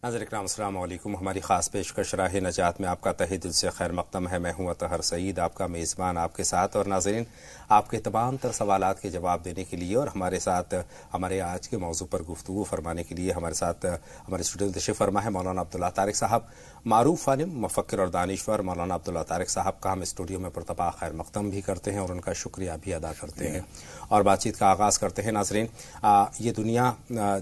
ناظرین اکرام السلام علیکم. ہماری خاص پیشکش راہ نجات میں آپ کا تہہ دل سے خیر مقدم ہے. میں ہوں اطہر سعید، آپ کا میزبان آپ کے ساتھ. اور ناظرین، آپ کے تمام تر سوالات کے جواب دینے کے لیے اور ہمارے ساتھ ہمارے آج کے موضوع پر گفتگو فرمانے کے لیے ہمارے ساتھ ہمارے اسٹوڈیو میں تشریف فرما ہے مولانا عبداللہ طارق صاحب. معروف عالم، مفکر اور دانشور مولانا عبداللہ طارق صاحب کا ہم اسٹوڈیو میں پرتپا خیر مقدم بھی کرتے ہیں اور ان کا شکریہ بھی ادا کرتے ہیں اور بات چیت کا آغاز کرتے ہیں. ناظرین، یہ دنیا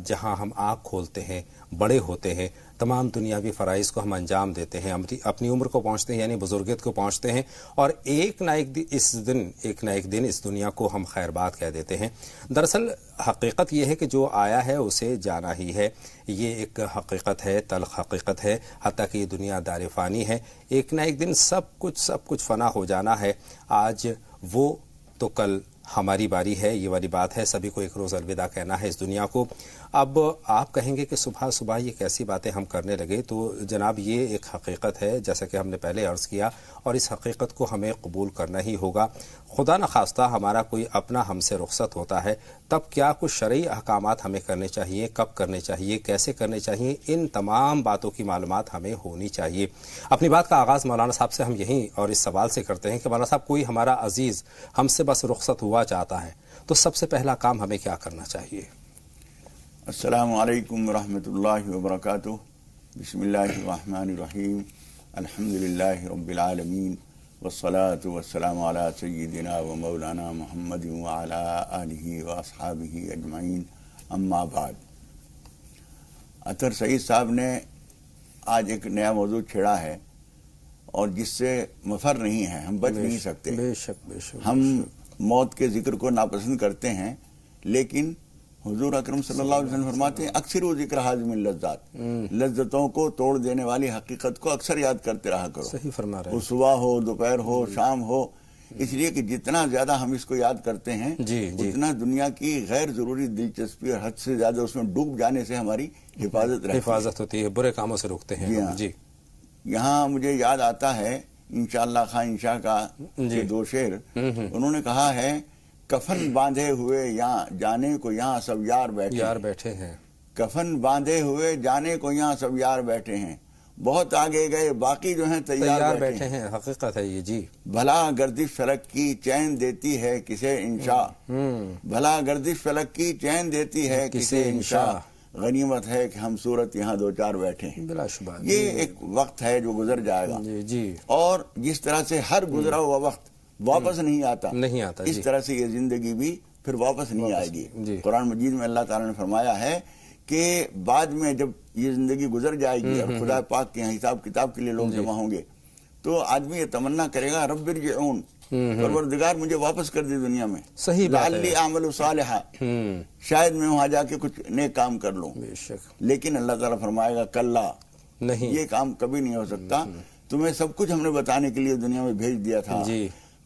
جہاں ہم آنکھ کھولتے ہیں بڑے ہوتے ہیں، تمام دنیاوی فرائض کو ہم انجام دیتے ہیں، اپنی عمر کو پہنچتے ہیں یعنی بزرگیت کو پہنچتے ہیں، اور ایک نہ ایک دن اس دنیا کو ہم خیر بات کہہ دیتے ہیں. دراصل حقیقت یہ ہے کہ جو آیا ہے اسے جانا ہی ہے. یہ ایک حقیقت ہے، تلخ حقیقت ہے، حتیٰ کہ یہ دنیا دار فانی ہے. ایک نہ ایک دن سب کچھ فنا ہو جانا ہے. آج وہ تو کل ہماری باری ہے، یہ والی بات ہے. سبھی کو ایک روز الوداع کہنا ہے اس دنیا کو. اب آپ کہیں گے کہ صبح یہ کیسی باتیں ہم کرنے لگے، تو جناب یہ ایک حقیقت ہے جیسا کہ ہم نے پہلے عرض کیا، اور اس حقیقت کو ہمیں قبول کرنا ہی ہوگا. خدا نخواستہ ہمارا کوئی اپنا ہم سے رخصت ہوتا ہے، تب کیا کچھ شرعی احکامات ہمیں کرنے چاہیے، کب کرنے چاہیے، کیسے کرنے چاہیے، ان تمام باتوں کی معلومات ہمیں ہونی چاہیے. اپنی بات کا آغاز مولانا صاحب سے ہم یہیں اور اس سوال سے کرتے ہیں کہ مولانا صاحب، کوئی ہمارا عزیز ہم سے بس رخصت ہوا چاہتا ہے تو سب سے پہلا کام ہمیں کیا کرنا چاہیے؟ السلام علیکم ورحمۃ اللہ وبرکاتہ. بسم اللہ الرحمن الرحیم. الحمدللہ رب العالمین، والصلاة والسلام علی سیدنا و مولانا محمد وعلی آلہ واصحابہ اجمعین. اما بعد، اطہر سعید صاحب نے آج ایک نیا موضوع چھیڑا ہے اور جس سے مفر نہیں ہے، ہم بچ نہیں سکتے. بے شک ہم موت کے ذکر کو ناپسند کرتے ہیں، لیکن حضور اکرم صلی اللہ علیہ وسلم فرماتے ہیں اکثر وہ ذکر حازم اللذات، لذتوں کو توڑ دینے والی حقیقت کو اکثر یاد کرتے رہا کرو. صحیح فرما رہے ہیں. وہ صبح ہو، دوپہر ہو، شام ہو. اس لیے کہ جتنا زیادہ ہم اس کو یاد کرتے ہیں اتنا دنیا کی غیر ضروری دلچسپی اور حد سے زیادہ اس میں ڈوب جانے سے ہماری حفاظت ہوتی ہے، برے کاموں سے روکتے ہیں. جی، یہاں مجھے یاد آتا ہے انشاءاللہ خان انشاء کا دو شعر. انہوں نے کہا ہے، کفن باندھے ہوئے یہاں جانے کو یہاں سب یار بیٹھے ہیں. کفن باندھے ہوئے جانے کو یہاں سب یار بیٹھے ہیں، بہت آگے گئے باقی جو ہیں تیار بیٹھے ہیں. حقیقت ہے یہ. جی، بھلا گردش فلک کی چین دیتی ہے کسے انشاء، بھلا گردش فلک کی چین دیتی ہے کسے انشاء، غنیمت ہے کہ ہم صورت یہاں دو چار بیٹھے ہیں. بلا شبہ یہ ایک وقت ہے جو گزر جائے گا. جی، اور جس طرح سے ہر گزرا ہوا وقت واپس نہیں آتا، اس طرح سے یہ زندگی بھی پھر واپس نہیں آئے گی. قرآن مجید میں اللہ تعالیٰ نے فرمایا ہے کہ بعد میں جب یہ زندگی گزر جائے گی اور خدا پاک کے حساب کتاب کے لیے لوگ جمع ہوں گے، تو آدمی یہ تمنا کرے گا، رب ارجعون، پروردگار مجھے واپس کر دی دنیا میں، صحیح بات ہے، لعلی اعمل صالحا، شاید میں وہاں جا کے کچھ نیک کام کر لوں. لیکن اللہ تعالیٰ فرمائے گا کلا، نہیں، یہ کام کبھی نہیں ہو سکتا. تمہیں سب کچھ ہم نے بتانے کے لیے دنیا میں بھیج دیا تھا،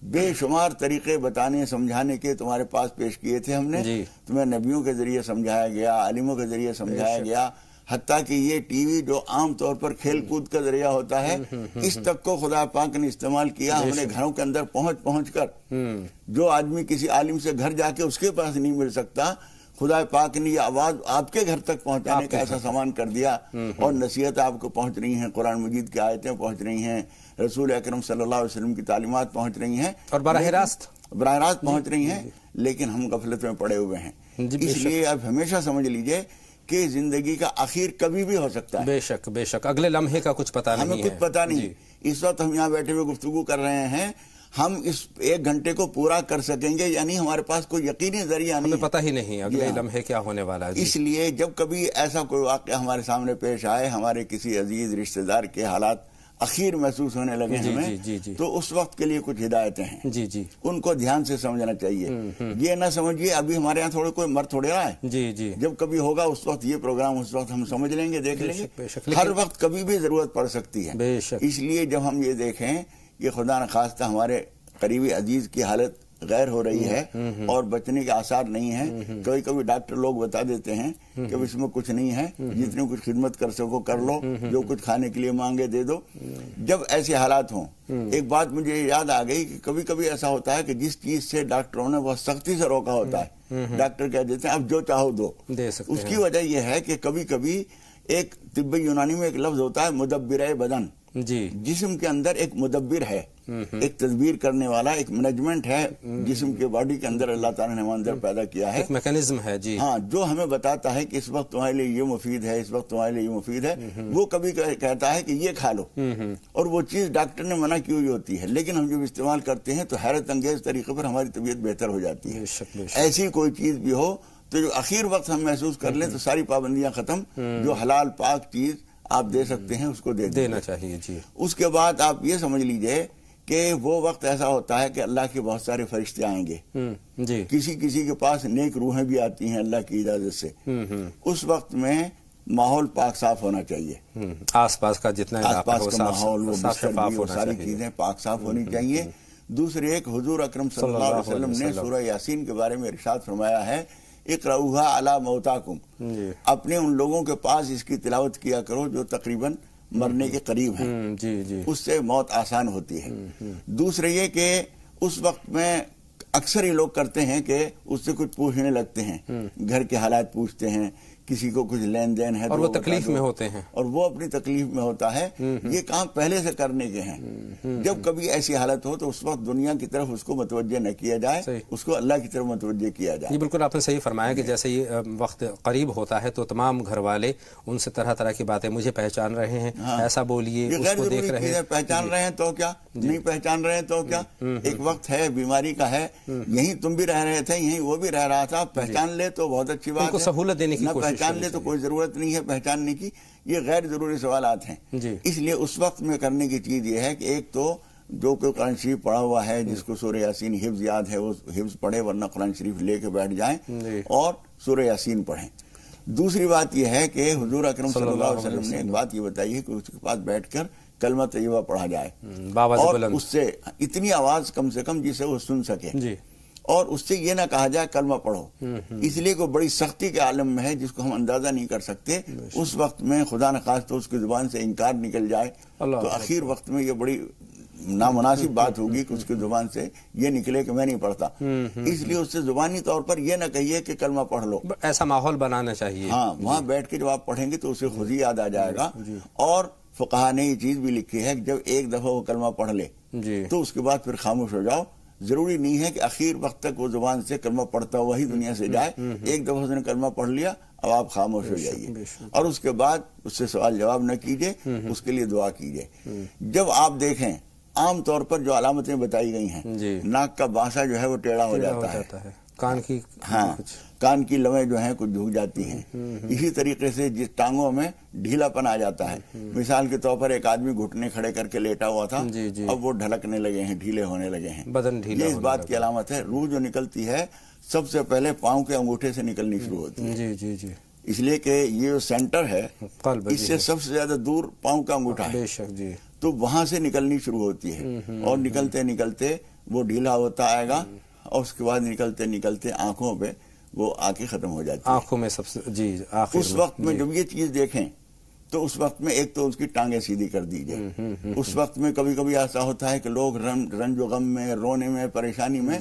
بے شمار طریقے بتانے سمجھانے کے تمہارے پاس پیش کیے تھے ہم نے. تمہیں نبیوں کے ذریعے سمجھایا گیا، عالموں کے ذریعے سمجھایا گیا، حتیٰ کہ یہ ٹی وی جو عام طور پر کھیل کود کا ذریعہ ہوتا ہے، اس تک کو خدا پاک نے استعمال کیا. ہم نے گھروں کے اندر پہنچ کر جو آدمی کسی عالم سے گھر جا کے اس کے پاس نہیں مل سکتا، خدا پاک نے یہ آواز آپ کے گھر تک پہنچانے کا ایسا سامان کر دیا. اور نصیحت آپ کو پہنچ رہی ہیں، قرآن مجید کی آیتیں پہنچ رہی ہیں، رسول اکرم صلی اللہ علیہ وسلم کی تعلیمات پہنچ رہی ہیں، اور براہ راست پہنچ رہی ہیں، لیکن ہم غفلت میں پڑے ہوئے ہیں. اس لیے آپ ہمیشہ سمجھ لیجئے کہ زندگی کا آخر کبھی بھی ہو سکتا ہے. بے شک اگلے لمحے کا کچھ پتہ نہیں ہے، ہمیں کچھ پتہ نہیں. اس وقت ہم یہاں بیٹھے ہوئے گفتگو کر رہے ہیں، ہم اس 1 گھنٹے کو پورا کر سکیں گے یعنی ہمارے پاس کوئی یقینی ذریعہ نہیں، ہمیں پتہ ہی نہیں اگلے لمحے کیا ہونے والا ہے. اس لیے جب کبھی ایسا کوئی واقعہ ہمارے سامنے پیش آئے، ہمارے کسی عزیز رشتہ دار کے حالات اخیر محسوس ہونے لگے ہمیں، تو اس وقت کے لیے کچھ ہدایتیں ہیں، ان کو دھیان سے سمجھنا چاہیے. یہ نہ سمجھیے ابھی ہمارے یہاں کوئی مر تھوڑے رہا ہے، جب کبھی ہوگا اس وقت یہ پروگرام، اس وقت ہم سمجھ لیں گے، دیکھ لیں گے. ہر وقت کبھی بھی ضرورت پڑ سکتی ہے. اس لیے جب ہم یہ دیکھیں کہ خدا نخواستہ ہمارے قریبی عزیز کی حالت غیر ہو رہی ہے اور بچنے کے آثار نہیں ہیں، کبھی ڈاکٹر لوگ بتا دیتے ہیں کہ اس میں کچھ نہیں ہے، جتنی کچھ خدمت کر سکو کر لو، جو کچھ کھانے کے لیے مانگے دے دو. جب ایسے حالات ہوں، ایک بات مجھے یاد آ گئی کہ کبھی کبھی ایسا ہوتا ہے کہ جس چیز سے ڈاکٹروں نے بہت سختی سے روکا ہوتا ہے، ڈاکٹر کہہ دیتے ہیں اب جو چاہو دو. اس کی وجہ یہ ہے کہ کبھی کبھی ایک طب یونانی میں ایک لفظ ہوتا ہے مدبر بدن، جی، جسم کے اندر ایک مدبر ہے، ایک تدبیر کرنے والا، ایک مینجمنٹ ہے جسم کے باڈی کے اندر اللہ تعالیٰ نے ہمارے اندر پیدا کیا ہے، ایک میکانزم ہے، جی ہاں، جو ہمیں بتاتا ہے کہ اس وقت تمہارے لیے یہ مفید ہے، اس وقت تمہارے لیے یہ مفید ہے. وہ کبھی کہتا ہے کہ یہ کھا لو، اور وہ چیز ڈاکٹر نے منع کی ہوئی ہوتی ہے، لیکن ہم جب استعمال کرتے ہیں تو حیرت انگیز طریقے پر ہماری طبیعت بہتر ہو جاتی ہے. ایسی کوئی چیز بھی ہو تو جو اخیر وقت ہم محسوس کر لیں تو ساری پابندیاں ختم، جو حلال پاک چیز آپ دے سکتے ہیں اس کو دینا چاہیے. جی، اس کے بعد آپ یہ سمجھ لیجئے کہ وہ وقت ایسا ہوتا ہے کہ اللہ کے بہت سارے فرشتے آئیں گے، جی، کسی کے پاس نیک روحیں بھی آتی ہیں اللہ کی اجازت سے. اس وقت میں ماحول پاک صاف ہونا چاہیے، آس پاس کا جتنا آس پاس کا ماحول، وہ بستر بھی، وہ ساری چیزیں پاک صاف ہونی چاہیے. دوسری ایک، حضور اکرم صلی اللہ علیہ وسلم نے سورہ یاسین کے بارے میں ارشاد فرمایا ہے، اقرؤوها علی موتاکم، اپنے ان لوگوں کے پاس اس کی تلاوت کیا کرو جو تقریباً مرنے کے قریب ہیں، اس سے موت آسان ہوتی ہے. دوسرے یہ کہ اس وقت میں اکثر یہ لوگ کرتے ہیں کہ اس سے کچھ پوچھنے لگتے ہیں، گھر کے حالات پوچھتے ہیں، کسی کو کچھ لین دین ہے اور وہ تکلیف میں ہوتے ہیں، اور وہ اپنی تکلیف میں ہوتا ہے. یہ کام پہلے سے کرنے کے ہیں. جب کبھی ایسی حالت ہو تو اس وقت دنیا کی طرف اس کو متوجہ نہ کیا جائے، اس کو اللہ کی طرف متوجہ کیا جائے. یہ بالکل آپ نے صحیح فرمایا کہ جیسے یہ وقت قریب ہوتا ہے تو تمام گھر والے ان سے طرح طرح کی باتیں، مجھے پہچان رہے ہیں، ایسا بولیے، اس کو دیکھ رہے ہیں، پہچان رہے ہیں تو کیا، نہیں پہچان رہے ہیں تو کیا. ایک وقت ہے بیماری کا ہے، یہیں تم بھی رہ رہے تھے، یہیں وہ بھی رہ رہا تھا، پہچان لے تو بہت اچھی بات ہے، سہولت دینے کی کوشش، پہچان لے تو کوئی ضرورت نہیں ہے پہچاننے کی. یہ غیر ضروری سوالات ہیں. اس لیے اس وقت میں کرنے کی چیز یہ ہے کہ ایک تو جو کوئی قرآن شریف پڑھا ہوا ہے، جس کو سورہ یاسین حفظ یاد ہے، وہ حفظ پڑھے، ورنہ قرآن شریف لے کے بیٹھ جائیں اور سورہ یاسین پڑھیں. دوسری بات یہ ہے کہ حضور اکرم صلی اللہ علیہ وسلم نے ایک بات یہ بتائی ہے کہ اس کے پاس بیٹھ کر کلمہ طیبہ پڑھا جائے، اور اس سے اتنی آواز کم سے کم جسے وہ سن سکے، اور اس سے یہ نہ کہا جائے کلمہ پڑھو، اس لیے کوئی بڑی سختی کے عالم میں ہے جس کو ہم اندازہ نہیں کر سکتے. اس وقت میں خدا نخواستہ اس کی زبان سے انکار نکل جائے تو اخیر وقت میں یہ بڑی نامناسب بات ہوگی کہ اس کی زبان سے یہ نکلے کہ میں نہیں پڑھتا. اس لیے اس سے زبانی طور پر یہ نہ کہیے کہ کلمہ پڑھ لو، ایسا ماحول بنانا چاہیے. ہاں، وہاں بیٹھ کے جب آپ پڑھیں گے تو اسے خود ہی یاد آ جائے گا. اور فقہا نے یہ چیز بھی لکھی ہے کہ جب ایک دفعہ وہ کلمہ پڑھ لے تو اس کے بعد پھر خاموش ہو جاؤ. ضروری نہیں ہے کہ اخیر وقت تک وہ زبان سے کلمہ پڑھتا ہوا ہی دنیا سے جائے. ایک دفعہ اس نے کلمہ پڑھ لیا، اب آپ خاموش ہو جائیے، اور اس کے بعد اس سے سوال جواب نہ کیجئے، اس کے لیے دعا کیجئے. جب آپ دیکھیں عام طور پر جو علامتیں بتائی گئی ہیں، ناک کا بانسا جو ہے وہ ٹیڑھا ہو جاتا ہے، کان کی لویں جو ہیں کچھ جھک جاتی ہیں. اسی طریقے سے جس ٹانگوں میں ڈھیلا پن آ جاتا ہے، مثال کے طور پر ایک آدمی گھٹنے کھڑے کر کے لیٹا ہوا تھا، اب وہ ڈھلکنے لگے ہیں، ڈھیلے ہونے لگے ہیں، یہ اس بات کی علامت ہے. روح جو نکلتی ہے سب سے پہلے پاؤں کے انگوٹھے سے نکلنی شروع ہوتی ہے، اس لیے کہ یہ جو سینٹر ہے اس سے سب سے زیادہ دور پاؤں کا انگوٹھا ہے، تو وہاں سے نکلنی شروع ہوتی ہے، اور نکلتے نکلتے وہ ڈھیلا ہوتا آئے گا، اور اس کے بعد نکلتے نکلتے آنکھوں پہ وہ آ کے ختم ہو جاتی ہے. آنکھوں میں سب سے اس وقت میں جب یہ چیز دیکھیں تو اس وقت میں ایک تو اس کی ٹانگیں سیدھی کر دیجئے. اس وقت میں کبھی کبھی ایسا ہوتا ہے کہ لوگ رنج و غم میں، رونے میں، پریشانی میں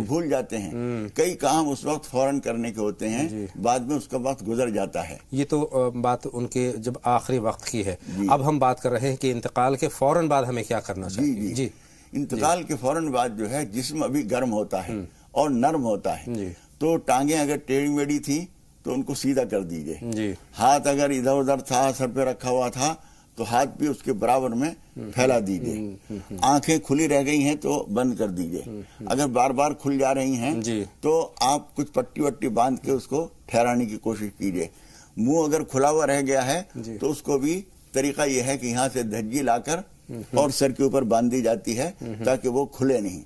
بھول جاتے ہیں. کئی کام اس وقت فوراً کرنے کے ہوتے ہیں، بعد میں اس کا وقت گزر جاتا ہے. یہ تو بات ان کے جب آخری وقت کی ہے. اب ہم بات کر رہے ہیں کہ انتقال کے فوراً بعد ہمیں کیا کرنا چاہیے. جی، انتقال کے فوراً بعد جو ہے جسم ابھی گرم ہوتا ہے اور نرم ہوتا ہے، تو ٹانگیں اگر ٹیڑھی میڑھی تھی تو ان کو سیدھا کر دیجئے. ہاتھ اگر ادھر ادھر تھا، سر پہ رکھا ہوا تھا، تو ہاتھ بھی اس کے برابر میں پھیلا دیجئے. آنکھیں کھلی رہ گئی ہیں تو بند کر دیجئے. اگر بار بار کھل جا رہی ہیں تو آپ کچھ پٹی وٹی باندھ کے اس کو ٹھہرانے کی کوشش کیجئے. منہ اگر کھلا ہوا رہ گیا ہے تو اس کو بھی طریقہ یہ ہے کہ یہاں سے دھجی لا کر اور سر کے اوپر باندھ دی جاتی ہے تاکہ وہ کھلے نہیں.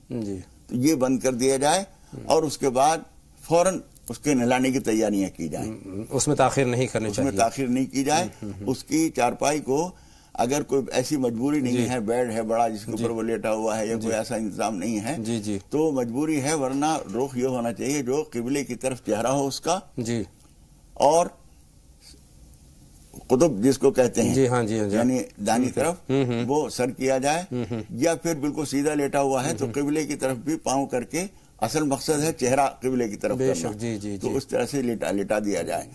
تو یہ بند کر دیا جائے، اور اس کے بعد فوراً اس کے نہلانے کی تیاریاں کی جائیں. اس میں تاخیر نہیں کرنی چاہیے، اس میں تاخیر نہیں کی جائے. اس کی چارپائی کو اگر کوئی ایسی مجبوری نہیں ہے، بیڈ ہے بڑا جس کے اوپر وہ لیٹا ہوا ہے، یا کوئی ایسا انتظام نہیں ہے تو مجبوری ہے، ورنہ رخ یہ ہونا چاہیے جو قبلے کی طرف چہرہ ہو اس کا، اور قطب جس کو کہتے ہیں یعنی دانی طرف وہ سر کیا جائے، یا پھر بالکل سیدھا لیٹا ہوا ہے تو قبلے کی طرف بھی پاؤں کر کے، اصل مقصد ہے چہرہ قبلے کی طرف کرنا، تو اس طرح سے لٹا دیا جائے.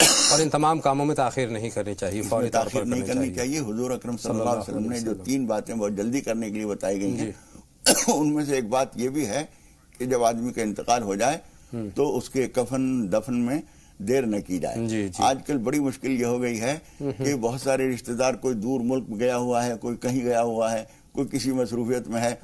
اور ان تمام کاموں میں تاخیر نہیں کرنی چاہیے، فوری طور پر نہیں کرنی چاہیے۔ حضور اکرم صلی اللہ علیہ وسلم نے جو 3 باتیں بہت جلدی کرنے کے لیے بتائی گئی ہیں، ان میں سے ایک بات یہ بھی ہے کہ جب آدمی کا انتقال ہو جائے تو اس کے کفن دفن میں دیر نہ کی جائے۔ آج کل بڑی مشکل یہ ہو گئی ہے کہ بہت سارے رشتہ دار، کوئی دور ملک گیا ہوا ہے، کوئی کہیں گیا ہوا ہے، کوئی کسی مصروفیت میں ہے،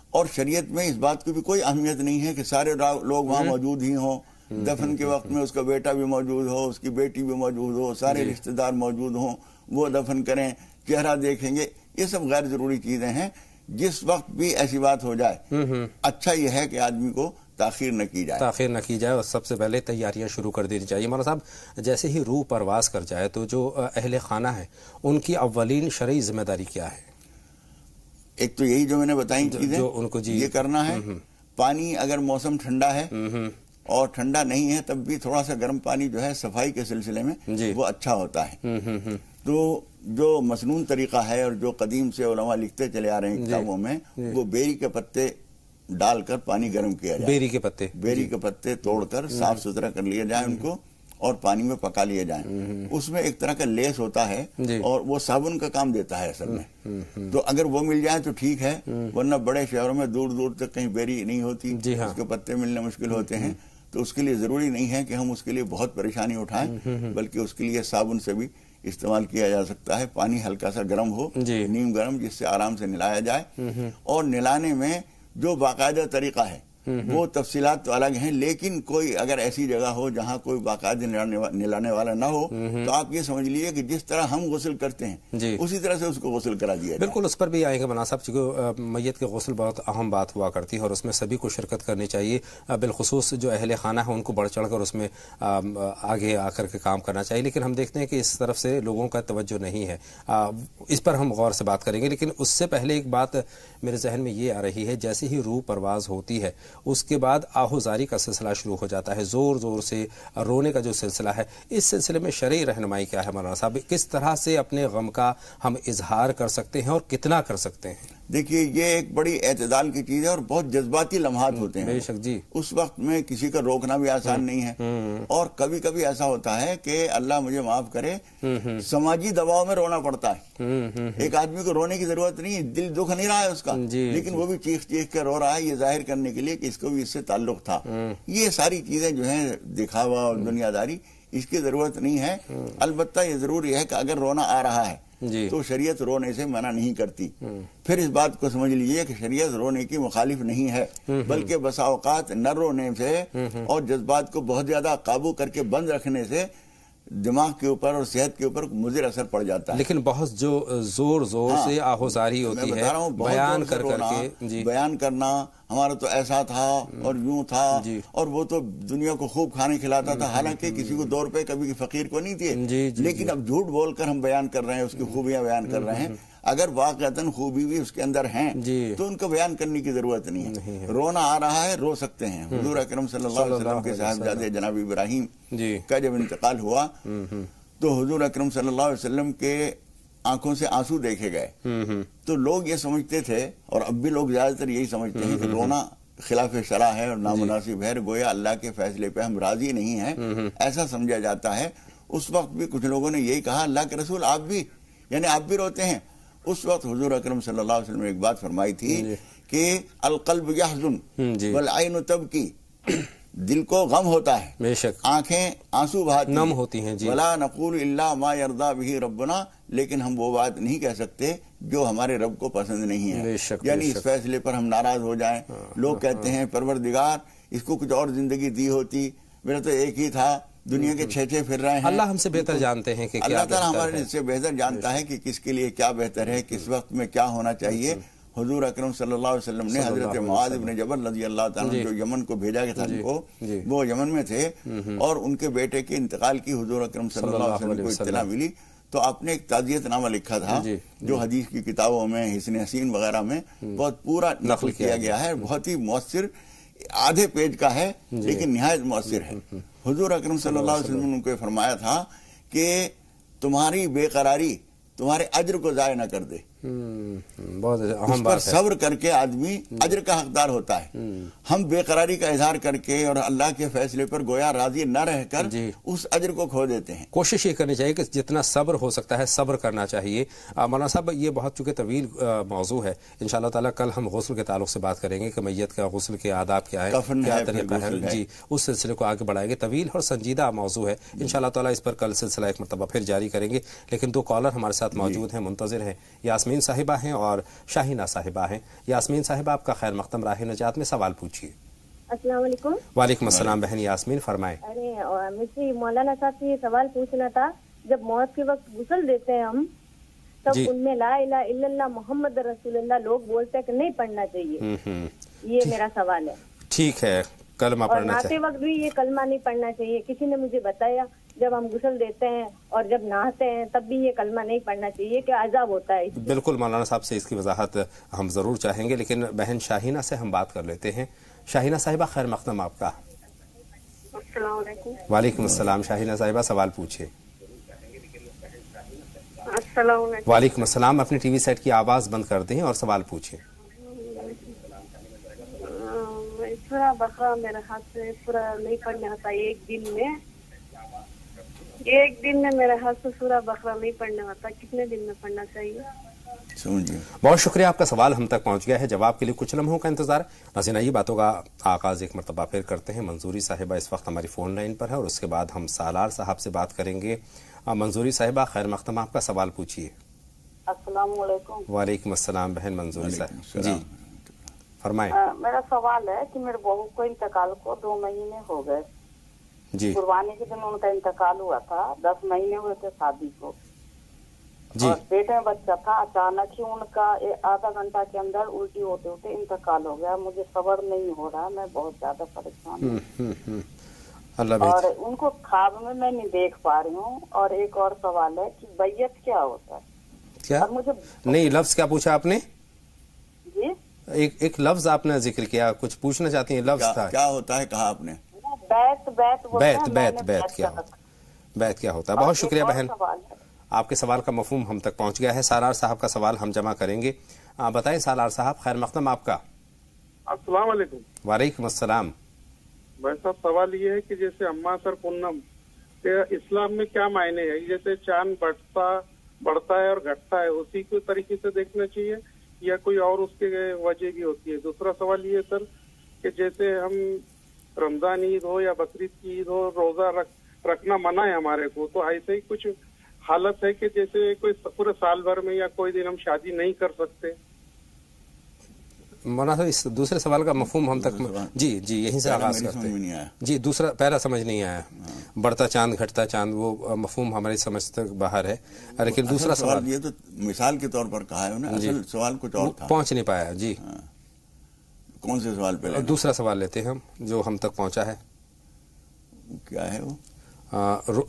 اور شریعت میں اس بات کی بھی کوئی اہمیت نہیں ہے کہ سارے لوگ وہاں موجود ہی ہوں۔ دفن کے وقت میں اس کا بیٹا بھی موجود ہو، اس کی بیٹی بھی موجود ہو، سارے رشتہ دار موجود ہوں، وہ دفن کریں، چہرہ دیکھیں گے، یہ سب غیر ضروری چیزیں ہیں۔ جس وقت بھی ایسی بات ہو جائے، اچھا یہ ہے کہ آدمی کو تاخیر نہ کی جائے، اور سب سے پہلے تیاریاں شروع کر دینی چاہیے۔ مولانا صاحب، جیسے ہی روح پرواز کر جائے تو جو اہل خانہ ہیں ان کی اولین شرعی ذمہ داری کیا ہے؟ ایک تو یہی جو میں نے بتائی چیزیں جو ان کو یہ کرنا ہے۔ پانی اگر موسم ٹھنڈا ہے اور ٹھنڈا نہیں ہے تب بھی تھوڑا سا گرم پانی جو ہے صفائی کے سلسلے میں وہ اچھا ہوتا ہے۔ تو جو مسنون طریقہ ہے اور جو قدیم سے علماء لکھتے چلے آ رہے ہیں کتابوں میں، وہ بیری کے پتے ڈال کر پانی گرم کیا جائے۔ بیری کے پتے توڑ کر صاف ستھرا کر لیا جائے ان کو، اور پانی میں پکا لیے جائیں۔ اس میں ایک طرح کا لیس ہوتا ہے اور وہ صابن کا کام دیتا ہے اصل میں۔ تو اگر وہ مل جائے تو ٹھیک ہے، ورنہ بڑے شہروں میں دور دور تک کہیں بیری نہیں ہوتی، اس کے پتے ملنے مشکل ہوتے ہیں، تو اس کے لیے ضروری نہیں ہے کہ ہم اس کے لیے بہت پریشانی اٹھائیں، بلکہ اس کے لیے صابن سے بھی استعمال کیا جا سکتا ہے۔ پانی ہلکا سا گرم ہو، نیم گرم، جس سے آرام سے نلایا جائے۔ اور نلانے میں جو باقاعدہ طریقہ ہے وہ تفصیلات تو الگ ہیں، لیکن کوئی اگر ایسی جگہ ہو جہاں کوئی باقاعدہ نلانے والا نہ ہو تو آپ یہ سمجھ لیجیے کہ جس طرح ہم غسل کرتے ہیں اسی طرح سے اس کو غسل کرا دیا جائے۔ بالکل، اس پر بھی آئیں گے مولانا صاحب، چونکہ میت کے غسل بہت اہم بات ہوا کرتی ہے اور اس میں سبھی کو شرکت کرنی چاہیے، بالخصوص جو اہل خانہ ہیں ان کو بڑھ چڑھ کر اس میں آگے آ کر کے کام کرنا چاہیے، لیکن ہم دیکھتے ہیں کہ اس طرف سے لوگوں کا توجہ نہیں ہے۔ اس پر ہم غور سے بات کریں گے، لیکن اس سے پہلے ایک بات میرے ذہن میں یہ آ رہی ہے، جیسے ہی روح پرواز ہوتی ہے اس کے بعد آہوزاری کا سلسلہ شروع ہو جاتا ہے، زور زور سے رونے کا جو سلسلہ ہے، اس سلسلے میں شرعی رہنمائی کیا ہے مولانا صاحب؟ کس طرح سے اپنے غم کا ہم اظہار کر سکتے ہیں اور کتنا کر سکتے ہیں؟ دیکھیے، یہ ایک بڑی اعتدال کی چیز ہے اور بہت جذباتی لمحات ہوتے ہیں۔ بے شک جی، اس وقت میں کسی کا روکنا بھی آسان نہیں ہے، اور کبھی کبھی ایسا ہوتا ہے کہ اللہ مجھے معاف کرے، سماجی دباؤ میں رونا پڑتا ہے۔ ایک آدمی کو رونے کی ضرورت نہیں ہے، دل دکھ نہیں رہا ہے اس کا، لیکن وہ بھی چیخ چیخ کے رو رہا ہے، یہ ظاہر کرنے کے لیے کہ اس کو بھی اس سے تعلق تھا۔ یہ ساری چیزیں جو ہیں دکھاوا اور دنیا داری، اس کی ضرورت نہیں ہے۔ البتہ یہ ضروری ہے کہ اگر رونا آ رہا ہے تو شریعت رونے سے منع نہیں کرتی۔ پھر اس بات کو سمجھ لیجئے کہ شریعت رونے کی مخالف نہیں ہے، بلکہ بسا اوقات نہ رونے سے اور جذبات کو بہت زیادہ قابو کر کے بند رکھنے سے دماغ کے اوپر اور صحت کے اوپر مضر اثر پڑ جاتا ہے۔ لیکن بہت جو زور سے آہوزاری ہوتی ہے، بیان کر کے بیان کرنا، ہمارا تو ایسا تھا اور یوں تھا، اور وہ تو دنیا کو خوب کھانے کھلاتا تھا، حالانکہ کسی کو 2 روپے کبھی فقیر کو نہیں دیے، لیکن اب جھوٹ بول کر ہم بیان کر رہے ہیں، اس کی خوبیاں بیان کر رہے ہیں۔ اگر واقعتاً خوبی بھی اس کے اندر ہیں تو ان کو بیان کرنے کی ضرورت نہیں ہے۔ رونا آ رہا ہے، رو سکتے ہیں۔ حضور اکرم صلی اللہ علیہ وسلم کے صاحبزادے جناب ابراہیم کا جب انتقال ہوا تو حضور اکرم صلی اللہ علیہ وسلم کے آنکھوں سے آنسو دیکھے گئے، تو لوگ یہ سمجھتے تھے، اور اب بھی لوگ زیادہ تر یہی سمجھتے ہیں کہ رونا خلاف شرع ہے اور نامناسب ہے، گویا اللہ کے فیصلے پہ ہم راضی نہیں ہیں، ایسا سمجھا جاتا ہے۔ اس وقت بھی کچھ لوگوں نے یہی کہا، اللہ کے رسول آپ بھی روتے ہیں۔ اس وقت حضور اکرم صلی اللہ علیہ وسلم نے ایک بات فرمائی تھی کہ القلب یحزن والعین تبکی، دل کو غم ہوتا ہے، بے شک آنکھیں آنسو بہاتی نم ہوتی ہیں، ولا نقول الا ما یرضی بہ ربنا، لیکن ہم وہ بات نہیں کہہ سکتے جو ہمارے رب کو پسند نہیں ہے، یعنی اس فیصلے پر ہم ناراض ہو جائیں۔ لوگ کہتے ہیں پروردگار اس کو کچھ اور زندگی دی ہوتی، میرا تو ایک ہی تھا، دنیا کے 6 پھر رہے ہیں۔ اللہ ہم سے بہتر جانتے ہیں کہ اللہ تعالیٰ ہمارے سے بہتر جانتا ہے کہ کس کے لیے کیا بہتر ہے، کس وقت میں کیا ہونا چاہیے۔ حضور اکرم صلی اللہ علیہ وسلم نے حضرت معاذ بن جبل رضی اللہ تعالیٰ جو یمن کو بھیجا گیا تھا ان کو، وہ یمن میں تھے اور ان کے بیٹے کے انتقال کی حضور اکرم صلی اللہ علیہ وسلم کو اطلاع ملی، تو آپ نے ایک تعزیت نامہ لکھا تھا جو حدیث کی کتابوں میں، حسن حسین وغیرہ میں بہت پورا نقل کیا گیا ہے، بہت ہی مؤثر، آدھے پیج کا ہے لیکن نہایت مؤثر ہے۔ حضور اکرم صلی اللہ علیہ وسلم نے ان کو فرمایا تھا کہ تمہاری بے قراری تمہارے اجر کو ضائع نہ کر دے، بہت اہم بات ہے. صبر کر کے آدمی اجر کا حقدار ہوتا ہے. ہم بے قراری کا اظہار کر کے اور اللہ کے فیصلے پر گویا راضی نہ رہ کر اس اجر کو کھو دیتے ہیں. کوشش یہ کرنی چاہیے کہ جتنا صبر ہو سکتا ہے صبر کرنا چاہیے. مولانا صاحب یہ بہت چونکہ طویل موضوع ہے، انشاءاللہ تعالیٰ کل ہم غسل کے تعلق سے بات کریں گے کہ میت کا غسل کے آداب کیا ہے، کیا طریقہ ہے. جی اس سلسلے کو آگے بڑھائیں گے. طویل اور سنجیدہ موضوع ہے، انشاءاللہ تعالیٰ اس پر کل سلسلہ ایک مرتبہ پھر جاری کریں گے. لیکن دو کالر ہمارے ساتھ موجود ہیں، منتظر ہیں. یاسمین صاحبہ ہیں اور شاہینہ صاحبہ ہیں. یاسمین صاحبہ آپ کا خیر مقدم راہ نجات میں سوال پوچھیے. السلام علیکم. وعلیکم السلام بہن یاسمین، فرمائیں. ارے مجھے مولانا صاحب سے یہ سوال پوچھنا تھا، جب موت کے وقت غسل دیتے ہیں ہم تب ان میں لا الہ الا اللہ محمد رسول اللہ لوگ بولتے ہیں کہ نہیں پڑھنا چاہیے. یہ میرا سوال ہے. ٹھیک ہے، کلمہ پڑھنا چاہیے. نہاتے وقت بھی یہ کلمہ نہیں پڑھنا چاہیے. کسی نے مجھے بتایا جب ہم غسل دیتے ہیں اور جب نہاتے ہیں تب بھی یہ کلمہ نہیں پڑھنا چاہیے کہ عذاب ہوتا ہے. بالکل مولانا صاحب سے اس کی وضاحت ہم ضرور چاہیں گے، لیکن بہن شاہینہ سے ہم بات کر لیتے ہیں. شاہینہ صاحبہ خیر مقدم آپ کا. السلام علیکم. وعلیکم السلام. شاہینہ صاحبہ سوال پوچھیے. السلام علیکم. وعلیکم السلام. اپنی ٹی وی سیٹ کی آواز بند کر دیں اور سوال پوچھیں. سورہ بقرہ میرے ہاتھ سے پورا نہیں پڑھنے ہوتا. ایک دن میں میرے ہاتھ سے سورہ بقرہ نہیں پڑھنے ہوتا. کتنے دن میں پڑھنا چاہیے؟ بہت شکریہ، آپ کا سوال ہم تک پہنچ گیا ہے. جواب کے لیے کچھ لمحوں کا انتظار. ناظرین آئیے باتوں کا آغاز ایک مرتبہ پھر کرتے ہیں. منظوری صاحبہ اس وقت ہماری فون لائن پر ہے اور اس کے بعد ہم سالار صاحب سے بات کریں گے. منظوری صاحبہ خیر مقدم آپ کا سوال پوچھیے. السلام علیکم. وعلیکم السلام بہن منظوری صاحب. جی فرمائیں. میرا سوال ہے کہ میرے بہو کو انتقال کو 2 مہینے ہو گئے. جی قربانی کے دن ان کا انتقال ہوا تھا. 10 مہینے ہوئے تھے شادی کو. جی اور پیٹ میں بچہ تھا. اچانک ہی ان کا آدھا گھنٹہ کے اندر الٹی ہوتے ہوتے انتقال ہو گیا. مجھے صبر نہیں ہو رہا، میں بہت زیادہ پریشان ہوں. اور ان کو خواب میں نہیں دیکھ پا رہی ہوں. اور ایک اور سوال ہے کہ بیعت کیا ہوتا ہے؟ کیا نہیں لفظ کیا پوچھا آپ نے؟ جی ایک لفظ آپ نے ذکر کیا، کچھ پوچھنا چاہتی ہیں؟ لفظ تھا کیا ہوتا ہے کہا آپ نے؟ بیعت کیا ہوتا ہے. بہت شکریہ بہن، آپ کے سوال کا مفہوم ہم تک پہنچ گیا ہے. سالار صاحب کا سوال ہم جمع کریں گے. بتائیں سالار صاحب خیر مقدم آپ کا. السلام علیکم. وعلیکم السلام. بھائی صاحب سوال یہ ہے کہ جیسے اما سر پونم کہ اسلام میں کیا معنی ہے؟ جیسے چاند بڑھتا ہے اور گھٹتا ہے، اسی کو طریقے سے دیکھنا چاہیے یا کوئی اور اس کے وجہ بھی ہوتی ہے؟ دوسرا سوال یہ ہے سر کہ جیسے ہم رمضان عید ہو یا بقرعید کی عید ہو روزہ رکھنا منع ہے ہمارے کو، تو ایسے ہی کچھ حالت ہے کہ جیسے کوئی پورے سال بھر میں یا کوئی دن ہم شادی نہیں کر سکتے؟ مولانا صاحب اس دوسرے سوال کا مفہوم ہم تک جی یہیں سے آغاز کرتے ہیں. جی دوسرا پہلا سمجھ نہیں آیا. بڑھتا چاند گھٹتا چاند وہ مفہوم ہماری سمجھ تک باہر ہے. لیکن دوسرا سوال یہ تو مثال کے طور پر کہا ہے انہوں نے، اصل سوال کچھ اور تھا، پہنچ نہیں پایا. جی کون سے سوال پہ؟ دوسرا سوال لیتے ہیں ہم جو ہم تک پہنچا ہے. کیا ہے وہ؟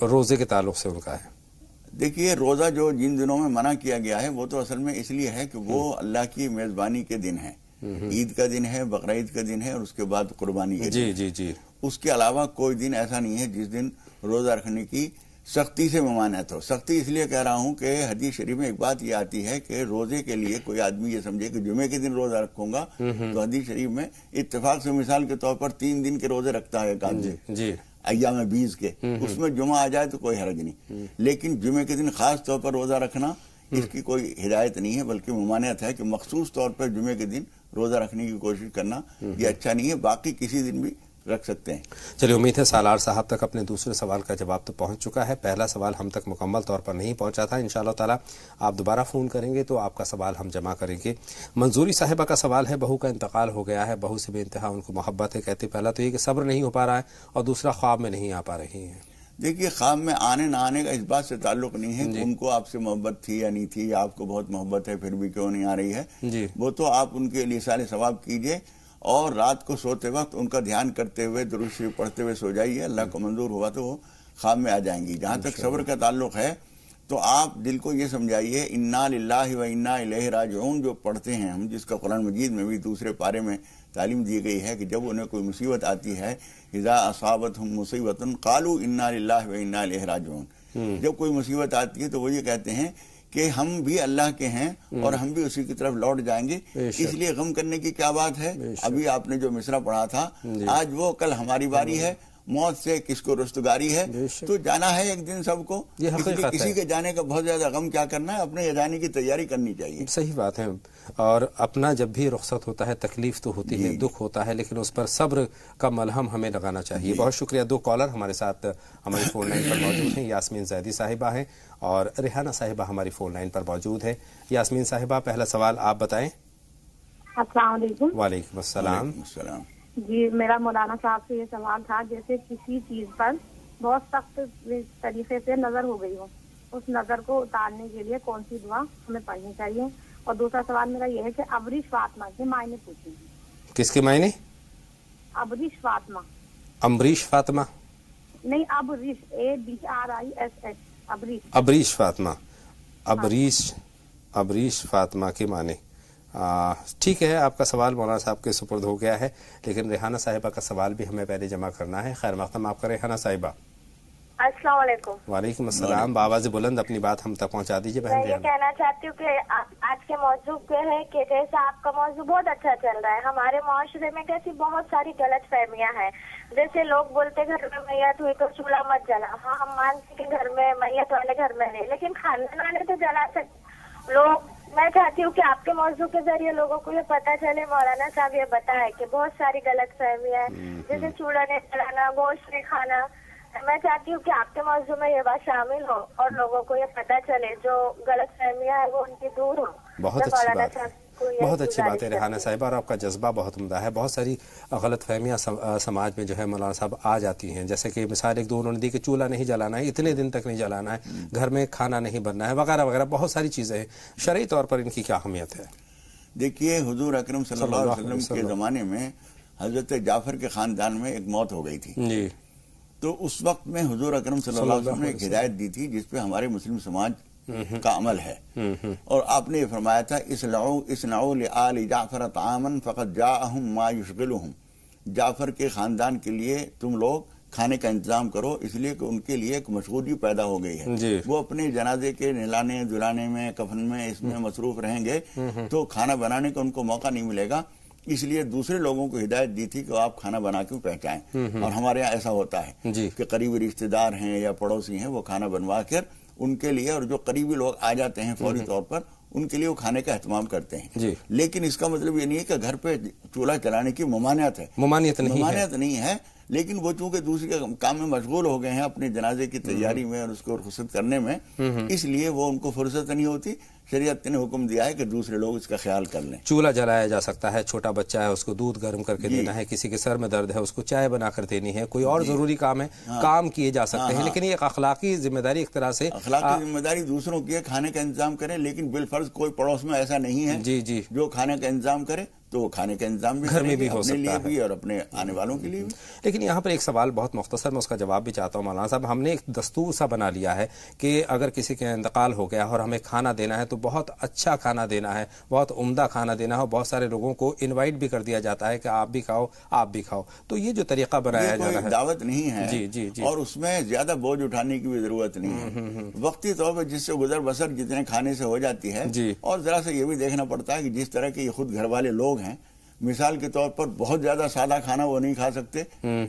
روزے کے تعلق سے ان کا ہے. دیکھیے روزہ جو جن دنوں میں منع کیا گیا ہے وہ تو اصل میں اس لیے ہے کہ وہ اللہ کی میزبانی کے دن ہے. عید کا دن ہے، بقرعید کا دن ہے اور اس کے بعد قربانی کے دن. جی اس کے علاوہ کوئی دن ایسا نہیں ہے جس دن روزہ رکھنے کی سختی سے ممانعت ہو. سختی اس لیے کہہ رہا ہوں کہ حدیث شریف میں ایک بات یہ آتی ہے کہ روزے کے لیے کوئی آدمی یہ سمجھے کہ جمعے کے دن روزہ رکھوں گا تو حدیث شریف میں اتفاق سے مثال کے طور پر 3 دن کے روزے رکھتا ہے ایک آدمی ایام 20 کے، اس میں جمعہ آ جائے تو کوئی حرج نہیں. لیکن جمعے کے دن خاص طور پر روزہ رکھنا اس کی کوئی ہدایت نہیں ہے، بلکہ ممانعت ہے کہ مخصوص طور پر جمعے کے دن روزہ رکھنے کی کوشش کرنا یہ اچھا نہیں ہے. باقی کسی دن بھی رکھ سکتے ہیں. چلیے امید ہے سالار صاحب تک اپنے دوسرے سوال کا جواب تو پہنچ چکا ہے. پہلا سوال ہم تک مکمل طور پر نہیں پہنچا تھا. انشاءاللہ تعالی آپ دوبارہ فون کریں گے تو آپ کا سوال ہم جمع کریں گے. منظوری صاحبہ کا سوال ہے، بہو کا انتقال ہو گیا ہے، بہو سے بے انتہا ان کو محبت ہے. کہتے پہلا تو یہ کہ صبر نہیں ہو پا رہا ہے اور دوسرا خواب میں نہیں آ پا رہی ہیں. دیکھیے خواب میں آنے نہ آنے کا اس بات سے تعلق نہیں ہے کہ ان کو آپ سے محبت تھی یا نہیں تھی، یا آپ کو بہت محبت ہے پھر بھی کیوں نہیں آ رہی ہے. وہ تو آپ ان کے لیے سارے ثواب کیجئے اور رات کو سوتے وقت ان کا دھیان کرتے ہوئے درود شریف پڑھتے ہوئے سو جائیے. اللہ کو منظور ہوا تو وہ خواب میں آ جائیں گی. جہاں تک صبر کا تعلق ہے تو آپ دل کو یہ سمجھائیے انا للہ و انا الیہ راجعون جو پڑھتے ہیں ہم، جس کا قرآن مجید میں بھی دوسرے پارے میں تعلیم دی گئی ہے کہ جب انہیں کوئی مصیبت آتی ہے اذا اصابتہم مصیبۃ قالوا انا للہ و انا الیہ راجعون. جب کوئی مصیبت آتی ہے تو وہ یہ کہتے ہیں کہ ہم بھی اللہ کے ہیں اور ہم بھی اسی کی طرف لوٹ جائیں گے. اس لیے غم کرنے کی کیا بات ہے. ابھی آپ نے جو مصرع پڑھا تھا، آج وہ کل ہماری باری ہے، موت سے کس کو رستگاری ہے. تو جانا ہے ایک دن سب کو، کسی کے جانے کا بہت زیادہ غم کیا کرنا ہے، اپنے جانے کی تیاری کرنی چاہیے. صحیح بات ہے. اور اپنا جب بھی رخصت ہوتا ہے تکلیف تو ہوتی ہے، دکھ ہوتا ہے، لیکن اس پر صبر کا ملہم ہمیں لگانا چاہیے. بہت شکریہ. 2 کالر ہمارے ساتھ ہماری فون لائن پر موجود ہیں. یاسمین زیدی صاحبہ ہیں اور ریحانہ صاحبہ ہماری فون لائن پر موجود ہے. یاسمین صاحبہ، پہلا سوال آپ بتائیں. السلام علیکم. وعلیکم السلام. جی، میرا مولانا صاحب سے یہ سوال تھا، جیسے کسی چیز پر بہت سخت طریقے سے نظر ہو گئی ہو، اس نظر کو اتارنے کے لیے کون سی دعا ہمیں پڑھنی چاہیے. اور دوسرا سوال میرا یہ ہے کہ ابریش فاطمہ کے معنی پوچھیں. کس کے معنی؟ ابریش فاطمہ. امریش فاطمہ نہیں، ابریش، ABRISH. ابریش فاطمہ. ابریش فاطمہ کے معنی. ٹھیک ہے، آپ کا سوال مولانا صاحب کے سپرد ہو گیا ہے، لیکن ریحانہ صاحبہ کا سوال بھی ہمیں پہلے جمع کرنا ہے. خیر مقدم آپ کا ریحانہ صاحبہ. السلام علیکم. وعلیکم السلام. بآواز بلند اپنی بات ہم تک پہنچا دیجیے. میں یہ کہنا چاہتی ہوں کہ آج کے موضوع پہ ہے کہ جیسا آپ کا موضوع بہت اچھا چل رہا ہے، ہمارے معاشرے میں کیسی بہت ساری غلط فہمیاں ہیں. جیسے لوگ بولتے گھر میں میت ہوئی تو چولہا مت جلا. ہاں، ہم مانتے کہ گھر میں میت والے گھر میں نہیں، لیکن کھانے والے تو جلا سکتے لوگ. میں چاہتی ہوں کہ آپ کے موضوع کے ذریعے لوگوں کو یہ پتہ چلے. مولانا صاحب یہ بتائے کہ بہت ساری غلط فہمیاں ہیں، جیسے چولہا نہیں جلانا، گوشت نہیں کھانا. میں چاہتی ہوں کہ آپ کے موضوع میں یہ بات شامل ہو اور لوگوں کو یہ پتہ چلے، جو غلط فہمیاں ہیں وہ ان کی دور ہو. بہت اچھی بات ہے ریحانہ صاحبہ، اور آپ کا جذبہ بہت عمدہ ہے. بہت ساری غلط فہمیاں سماج میں جو ہے مولانا صاحب آ جاتی ہیں، جیسے کہ مثال ایک دو انہوں نے دی کہ چولہا نہیں جلانا ہے، اتنے دن تک نہیں جلانا ہے، گھر میں کھانا نہیں بننا ہے، وغیرہ وغیرہ. بہت ساری چیزیں ہیں. شرعی طور پر ان کی کیا اہمیت ہے؟ دیکھیے، حضور اکرم صلی اللہ علیہ وسلم کے زمانے میں حضرت جعفر کے خاندان میں ایک موت ہو گئی تھی جی. تو اس وقت میں حضور اکرم صلی اللہ علیہ وسلم نے ایک ہدایت دی تھی جس پہ ہمارے مسلم سماج کا عمل ہے. اور آپ نے یہ فرمایا تھا، اصنعوا لآل جعفر طعاما فقد جاءهم ما يشغلهم. جعفر کے خاندان کے لیے تم لوگ کھانے کا انتظام کرو، اس لیے کہ ان کے لیے ایک مشغولی پیدا ہو گئی ہے جی. وہ اپنے جنازے کے نہلانے دھلانے میں، کفن میں، اس میں مصروف رہیں گے تو کھانا بنانے کا ان کو موقع نہیں ملے گا. اس لیے دوسرے لوگوں کو ہدایت دی تھی کہ آپ کھانا بنا کے پہنچائیں. اور ہمارے یہاں ایسا ہوتا ہے جی. کہ قریبی رشتہ دار ہیں یا پڑوسی ہیں، وہ کھانا بنوا کر ان کے لیے، اور جو قریبی لوگ آ جاتے ہیں فوری طور پر، ان کے لیے وہ کھانے کا اہتمام کرتے ہیں جی. لیکن اس کا مطلب یہ نہیں ہے کہ گھر پہ چولہا چلانے کی ممانعت ہے، ممانعت نہیں ہے. لیکن وہ چونکہ دوسرے کام میں مشغول ہو گئے ہیں اپنے جنازے کی تیاری میں اور اس کو رخصت کرنے میں، اس لیے وہ ان کو فرصت نہیں ہوتی. شریعت نے حکم دیا ہے کہ دوسرے لوگ اس کا خیال کر لیں. چولہا جلایا جا سکتا ہے، چھوٹا بچہ ہے اس کو دودھ گرم کر کے دینا ہے، کسی کے سر میں درد ہے اس کو چائے بنا کر دینی ہے، کوئی اور ضروری کام ہے، کام کیے جا سکتے ہیں. لیکن یہ ایک اخلاقی ذمہ داری ایک طرح سے، اخلاقی ذمہ داری دوسروں کی ہے، کھانے کا انتظام کریں. لیکن بالفرض کوئی پڑوس میں ایسا نہیں ہے جی جی جو کھانے کا انتظام کرے، تو وہ کھانے کا انتظام بھی گھر میں بھی ہو سکتا ہے اور اپنے آنے والوں کے لیے بھی. لیکن یہاں پر ایک سوال بہت مختصر، میں اس کا جواب بھی چاہتا ہوں. مولانا صاحب، ہم نے ایک دستور سا بنا لیا ہے کہ اگر کسی کا انتقال ہو گیا اور ہمیں کھانا دینا ہے تو بہت اچھا کھانا دینا ہے، بہت عمدہ کھانا دینا ہے. بہت سارے لوگوں کو انوائٹ بھی کر دیا جاتا ہے کہ آپ بھی کھاؤ، آپ بھی کھاؤ. تو یہ جو طریقہ بنایا جا رہا ہے، دعوت نہیں ہے جی جی جی. اور اس میں زیادہ بوجھ اٹھانے کی بھی ضرورت نہیں ہے. وقتی طور پر جس سے گزر بسر جتنے کھانے سے ہو جاتی ہے جی. اور ذرا سے یہ بھی دیکھنا پڑتا ہے کہ جس طرح کے یہ خود گھر والے لوگ ہیں، مثال کے طور پر بہت زیادہ سادہ کھانا وہ نہیں کھا سکتے،